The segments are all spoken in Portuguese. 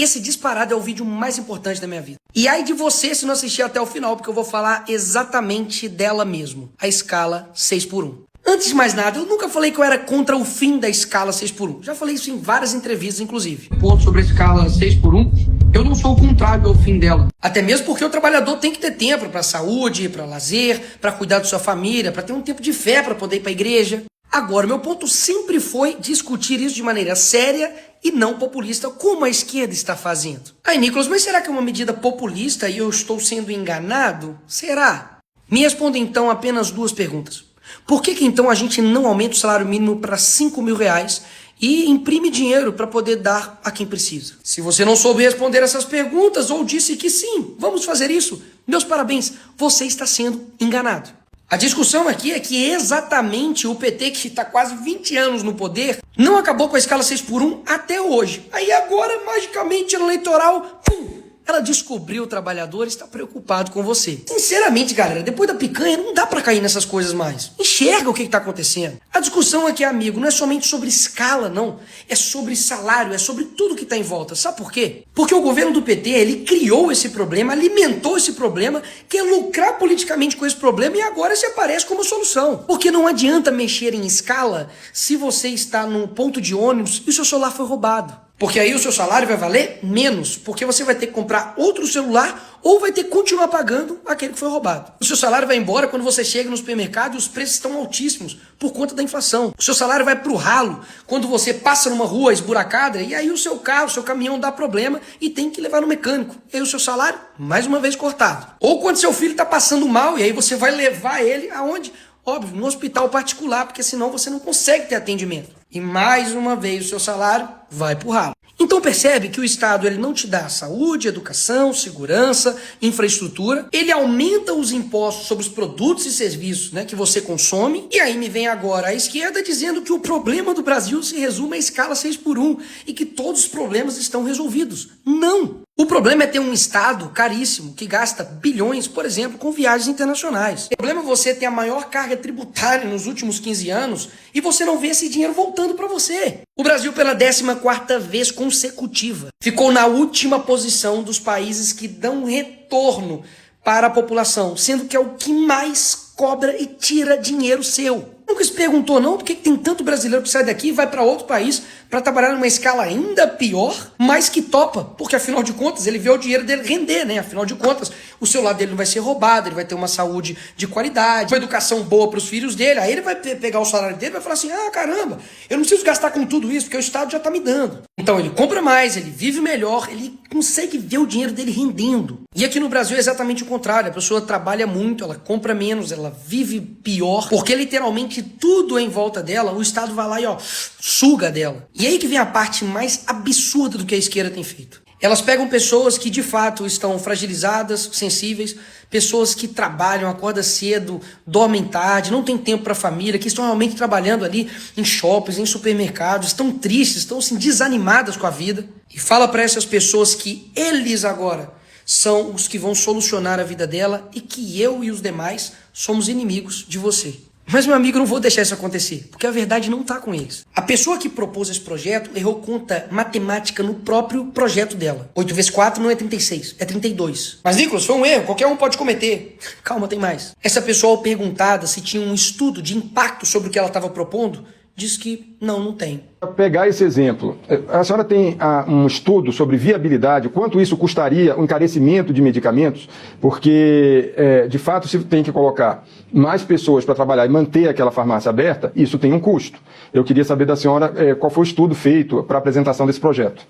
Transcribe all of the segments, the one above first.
Esse disparado é o vídeo mais importante da minha vida. E ai de você se não assistir até o final, porque eu vou falar exatamente dela mesmo. A escala 6x1. Antes de mais nada, eu nunca falei que eu era contra o fim da escala 6x1. Já falei isso em várias entrevistas, inclusive. Ponto sobre a escala 6x1, eu não sou o contrário ao fim dela. Até mesmo porque o trabalhador tem que ter tempo para saúde, para lazer, para cuidar da sua família, para ter um tempo de fé para poder ir para a igreja. Agora, meu ponto sempre foi discutir isso de maneira séria e não populista, como a esquerda está fazendo. Aí, Nicolas, mas será que é uma medida populista e eu estou sendo enganado? Será? Me responda então apenas duas perguntas. Por que então a gente não aumenta o salário mínimo para R$5.000 e imprime dinheiro para poder dar a quem precisa? Se você não soube responder essas perguntas ou disse que sim, vamos fazer isso, meus parabéns, você está sendo enganado. A discussão aqui é que exatamente o PT, que está quase 20 anos no poder, não acabou com a escala 6x1 até hoje. Aí agora, magicamente, no eleitoral, pum! Ela descobriu o trabalhador e está preocupado com você. Sinceramente, galera, depois da picanha não dá pra cair nessas coisas mais. Enxerga o que tá acontecendo. A discussão aqui, amigo, não é somente sobre escala, não. É sobre salário, é sobre tudo que tá em volta. Sabe por quê? Porque o governo do PT, ele criou esse problema, alimentou esse problema, quer lucrar politicamente com esse problema e agora se aparece como solução. Porque não adianta mexer em escala se você está num ponto de ônibus e o seu celular foi roubado. Porque aí o seu salário vai valer menos, porque você vai ter que comprar outro celular ou vai ter que continuar pagando aquele que foi roubado. O seu salário vai embora quando você chega no supermercado e os preços estão altíssimos por conta da inflação. O seu salário vai pro ralo quando você passa numa rua esburacada e aí o seu carro, o seu caminhão dá problema e tem que levar no mecânico. E aí o seu salário, mais uma vez, cortado. Ou quando seu filho está passando mal e aí você vai levar ele aonde? Óbvio, no hospital particular, porque senão você não consegue ter atendimento. E mais uma vez o seu salário vai pro ralo. Então percebe que o Estado ele não te dá saúde, educação, segurança, infraestrutura. Ele aumenta os impostos sobre os produtos e serviços, né, que você consome. E aí me vem agora a esquerda dizendo que o problema do Brasil se resume à escala 6x1 e que todos os problemas estão resolvidos. Não! O problema é ter um Estado caríssimo que gasta bilhões, por exemplo, com viagens internacionais. O problema é você ter a maior carga tributária nos últimos 15 anos e você não vê esse dinheiro voltando para você. O Brasil, pela 14ª vez consecutiva, ficou na última posição dos países que dão retorno para a população, sendo que é o que mais cobra e tira dinheiro seu. Nunca se perguntou não por que tem tanto brasileiro que sai daqui e vai para outro país para trabalhar numa escala ainda pior, mas que topa, porque afinal de contas ele vê o dinheiro dele render, né? Afinal de contas o celular dele não vai ser roubado, ele vai ter uma saúde de qualidade, uma educação boa para os filhos dele, aí ele vai pegar o salário dele e vai falar assim, ah caramba, eu não preciso gastar com tudo isso porque o Estado já está me dando. Então ele compra mais, ele vive melhor, ele consegue ver o dinheiro dele rendendo. E aqui no Brasil é exatamente o contrário, a pessoa trabalha muito, ela compra menos, ela vive pior, porque literalmente tudo em volta dela, o Estado vai lá e ó, suga dela. E aí que vem a parte mais absurda do que a esquerda tem feito. Elas pegam pessoas que de fato estão fragilizadas, sensíveis, pessoas que trabalham, acordam cedo, dormem tarde, não tem tempo para a família, que estão realmente trabalhando ali em shoppings, em supermercados, estão tristes, estão assim, desanimadas com a vida. E fala para essas pessoas que eles agora são os que vão solucionar a vida dela e que eu e os demais somos inimigos de você. Mas, meu amigo, eu não vou deixar isso acontecer, porque a verdade não está com eles. A pessoa que propôs esse projeto errou conta matemática no próprio projeto dela. 8 vezes 4 não é 36, é 32. Mas, Nicolas, foi um erro, qualquer um pode cometer. Calma, tem mais. Essa pessoa, ao perguntada se tinha um estudo de impacto sobre o que ela estava propondo, diz que não tem. Para pegar esse exemplo, a senhora tem um estudo sobre viabilidade, quanto isso custaria o encarecimento de medicamentos, porque de fato se tem que colocar mais pessoas para trabalhar e manter aquela farmácia aberta, isso tem um custo. Eu queria saber da senhora qual foi o estudo feito para a apresentação desse projeto.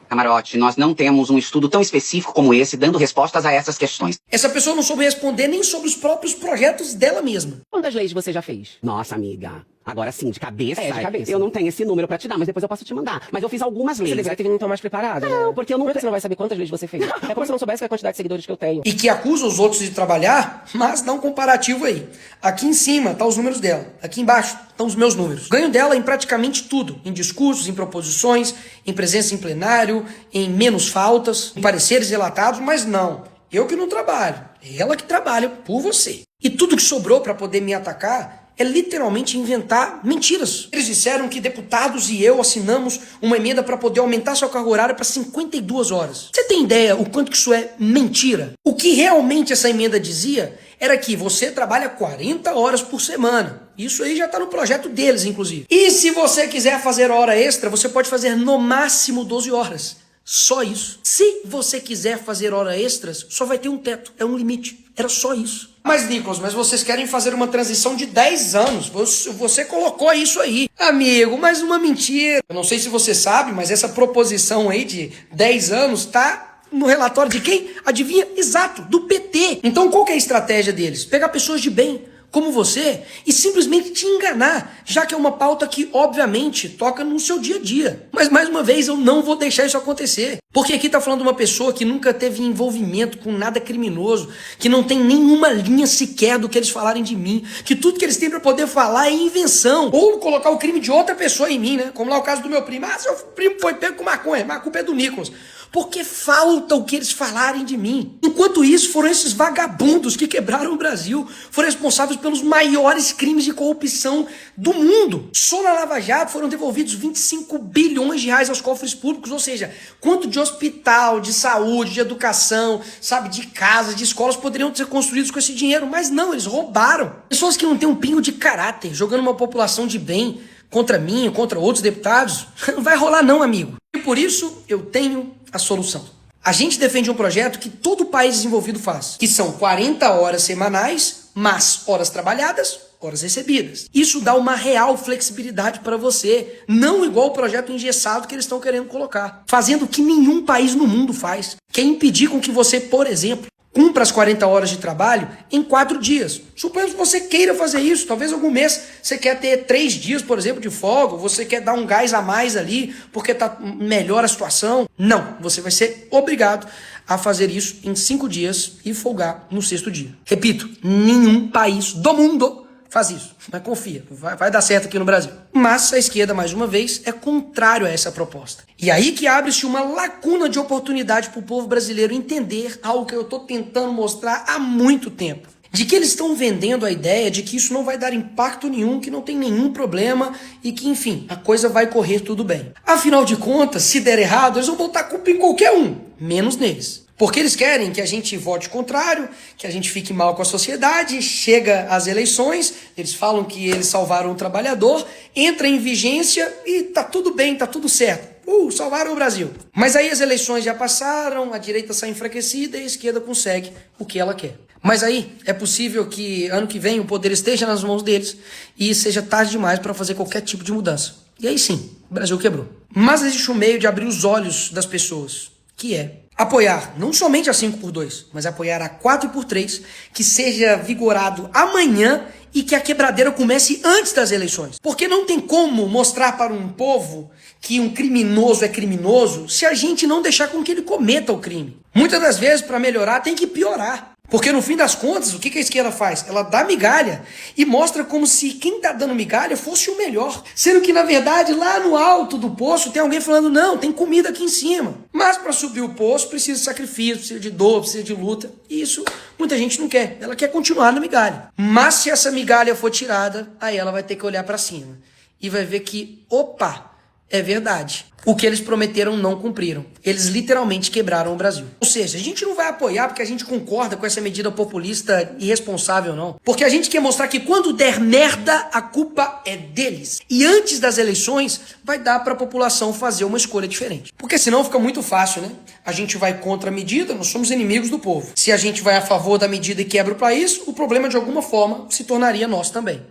Camarote, nós não temos um estudo tão específico como esse dando respostas a essas questões. Essa pessoa não soube responder nem sobre os próprios projetos dela mesma. Quantas leis você já fez? Nossa, amiga. Agora sim, de cabeça. De cabeça. Eu não tenho esse número pra te dar, mas depois eu posso te mandar. Mas eu fiz algumas leis. Você deveria ter vindo então mais preparada. Não, porque eu não... Você não vai saber quantas leis você fez. É como se eu não soubesse a quantidade de seguidores que eu tenho. E que acusa os outros de trabalhar, mas dá um comparativo aí. Aqui em cima tá os números dela. Aqui embaixo estão os meus números. Ganho dela em praticamente tudo. Em discursos, em proposições, em presença em plenário, em menos faltas, em pareceres relatados, mas não. Eu que não trabalho. É ela que trabalha por você. E tudo que sobrou para poder me atacar, é literalmente inventar mentiras. Eles disseram que deputados e eu assinamos uma emenda para poder aumentar sua carga horária para 52 horas. Você tem ideia o quanto que isso é mentira? O que realmente essa emenda dizia era que você trabalha 40 horas por semana. Isso aí já está no projeto deles, inclusive. E se você quiser fazer hora extra, você pode fazer no máximo 12 horas. Só isso. Se você quiser fazer hora extras, só vai ter um teto, é um limite. Era só isso. Mas, Nicolas, mas vocês querem fazer uma transição de 10 anos. Você colocou isso aí. Amigo, mas uma mentira. Eu não sei se você sabe, mas essa proposição aí de 10 anos tá no relatório de quem? Adivinha? Exato, do PT. Então qual que é a estratégia deles? Pegar pessoas de bem, como você, e simplesmente te enganar, já que é uma pauta que, obviamente, toca no seu dia a dia. Mas, mais uma vez, eu não vou deixar isso acontecer. Porque aqui tá falando de uma pessoa que nunca teve envolvimento com nada criminoso, que não tem nenhuma linha sequer do que eles falarem de mim, que tudo que eles têm pra poder falar é invenção, ou colocar o crime de outra pessoa em mim, né? Como lá o caso do meu primo. Ah, seu primo foi pego com maconha, mas a culpa é do Nicolas. Porque falta o que eles falarem de mim. Enquanto isso, foram esses vagabundos que quebraram o Brasil, foram responsáveis pelos maiores crimes de corrupção do mundo. Só na Lava Jato foram devolvidos 25 bilhões de reais aos cofres públicos, ou seja, quanto de hospital, de saúde, de educação, sabe, de casas, de escolas poderiam ser construídos com esse dinheiro, mas não, eles roubaram. Pessoas que não têm um pingo de caráter, jogando uma população de bem contra mim, contra outros deputados, não vai rolar não, amigo. E por isso eu tenho a solução. A gente defende um projeto que todo país desenvolvido faz, que são 40 horas semanais, mas horas trabalhadas, horas recebidas. Isso dá uma real flexibilidade para você, não igual o projeto engessado que eles estão querendo colocar, fazendo o que nenhum país no mundo faz, que é impedir com que você, por exemplo, cumpra as 40 horas de trabalho em 4 dias. Suponhamos que você queira fazer isso. Talvez algum mês você quer ter 3 dias, por exemplo, de folga. Você quer dar um gás a mais ali porque tá melhor a situação. Não, você vai ser obrigado a fazer isso em 5 dias e folgar no 6º dia. Repito, nenhum país do mundo faz isso, mas confia, vai dar certo aqui no Brasil. Mas a esquerda, mais uma vez, é contrário a essa proposta. E aí que abre-se uma lacuna de oportunidade para o povo brasileiro entender algo que eu estou tentando mostrar há muito tempo. De que eles estão vendendo a ideia de que isso não vai dar impacto nenhum, que não tem nenhum problema e que, enfim, a coisa vai correr tudo bem. Afinal de contas, se der errado, eles vão botar a culpa em qualquer um, menos neles. Porque eles querem que a gente vote contrário, que a gente fique mal com a sociedade, chega às eleições, eles falam que eles salvaram o trabalhador, entra em vigência e tá tudo bem, tá tudo certo. Salvaram o Brasil. Mas aí as eleições já passaram, a direita sai enfraquecida e a esquerda consegue o que ela quer. Mas aí é possível que ano que vem o poder esteja nas mãos deles e seja tarde demais para fazer qualquer tipo de mudança. E aí sim, o Brasil quebrou. Mas existe um meio de abrir os olhos das pessoas, que é apoiar não somente a 5x2, mas apoiar a 4x3, que seja vigorado amanhã e que a quebradeira comece antes das eleições. Porque não tem como mostrar para um povo que um criminoso é criminoso se a gente não deixar com que ele cometa o crime. Muitas das vezes, para melhorar, tem que piorar. Porque no fim das contas, o que a esquerda faz? Ela dá migalha e mostra como se quem tá dando migalha fosse o melhor. Sendo que, na verdade, lá no alto do poço tem alguém falando, não, tem comida aqui em cima. Mas para subir o poço precisa de sacrifício, precisa de dor, precisa de luta. E isso muita gente não quer. Ela quer continuar na migalha. Mas se essa migalha for tirada, aí ela vai ter que olhar para cima. E vai ver que, opa, é verdade. O que eles prometeram não cumpriram. Eles literalmente quebraram o Brasil. Ou seja, a gente não vai apoiar porque a gente concorda com essa medida populista irresponsável, não. Porque a gente quer mostrar que quando der merda, a culpa é deles. E antes das eleições, vai dar para a população fazer uma escolha diferente. Porque senão fica muito fácil, né? A gente vai contra a medida, nós somos inimigos do povo. Se a gente vai a favor da medida e quebra o país, o problema de alguma forma se tornaria nosso também.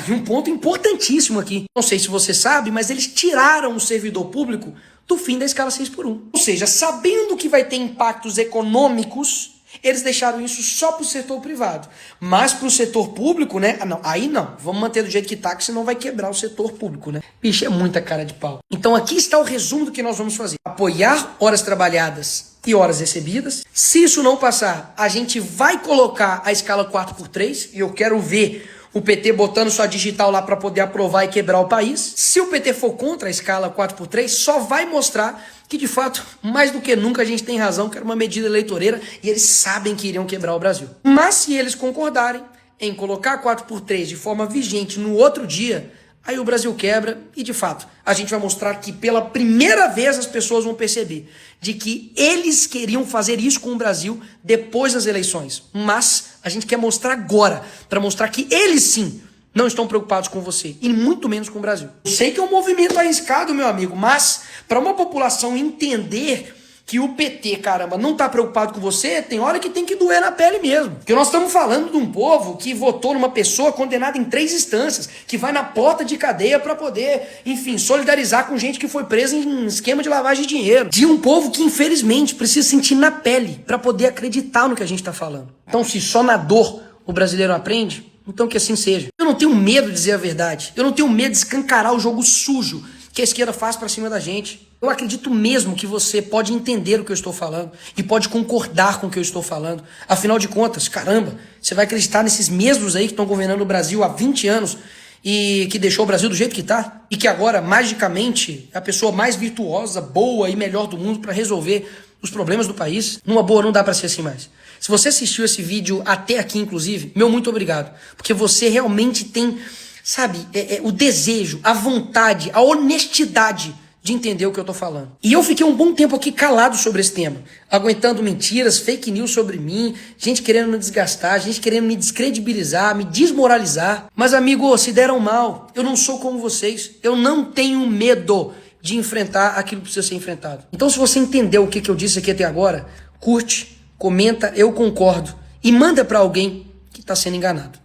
E um ponto importantíssimo aqui. Não sei se você sabe, mas eles tiraram o servidor público do fim da escala 6x1. Ou seja, sabendo que vai ter impactos econômicos, eles deixaram isso só para o setor privado. Mas para o setor público, né? Não, aí não. Vamos manter do jeito que tá, que senão vai quebrar o setor público, né? Bicho, é muita cara de pau. Então aqui está o resumo do que nós vamos fazer. Apoiar horas trabalhadas e horas recebidas. Se isso não passar, a gente vai colocar a escala 4x3 e eu quero ver o PT botando sua digital lá para poder aprovar e quebrar o país. Se o PT for contra a escala 4x3, só vai mostrar que, de fato, mais do que nunca a gente tem razão, que era uma medida eleitoreira e eles sabem que iriam quebrar o Brasil. Mas se eles concordarem, em colocar 4x3 de forma vigente no outro dia, aí o Brasil quebra e, de fato, a gente vai mostrar que pela primeira vez as pessoas vão perceber de que eles queriam fazer isso com o Brasil depois das eleições. Mas a gente quer mostrar agora, para mostrar que eles sim não estão preocupados com você, e muito menos com o Brasil. Eu sei que é um movimento arriscado, meu amigo, mas para uma população entender que o PT, caramba, não tá preocupado com você, tem hora que tem que doer na pele mesmo. Porque nós estamos falando de um povo que votou numa pessoa condenada em 3 instâncias, que vai na porta de cadeia para poder, enfim, solidarizar com gente que foi presa em esquema de lavagem de dinheiro. De um povo que, infelizmente, precisa sentir na pele para poder acreditar no que a gente tá falando. Então, se só na dor o brasileiro aprende, então que assim seja. Eu não tenho medo de dizer a verdade. Eu não tenho medo de escancarar o jogo sujo que a esquerda faz pra cima da gente. Eu acredito mesmo que você pode entender o que eu estou falando e pode concordar com o que eu estou falando. Afinal de contas, caramba, você vai acreditar nesses mesmos aí que estão governando o Brasil há 20 anos e que deixou o Brasil do jeito que tá? E que agora, magicamente, é a pessoa mais virtuosa, boa e melhor do mundo para resolver os problemas do país? Numa boa, não dá para ser assim mais. Se você assistiu esse vídeo até aqui, inclusive, meu muito obrigado. Porque você realmente tem, sabe, o desejo, a vontade, a honestidade de entender o que eu tô falando. E eu fiquei um bom tempo aqui calado sobre esse tema, aguentando mentiras, fake news sobre mim, gente querendo me desgastar, gente querendo me descredibilizar, me desmoralizar. Mas, amigo, se deram mal, eu não sou como vocês, eu não tenho medo de enfrentar aquilo que precisa ser enfrentado. Então, se você entendeu o que eu disse aqui até agora, curte, comenta, eu concordo, e manda pra alguém que tá sendo enganado.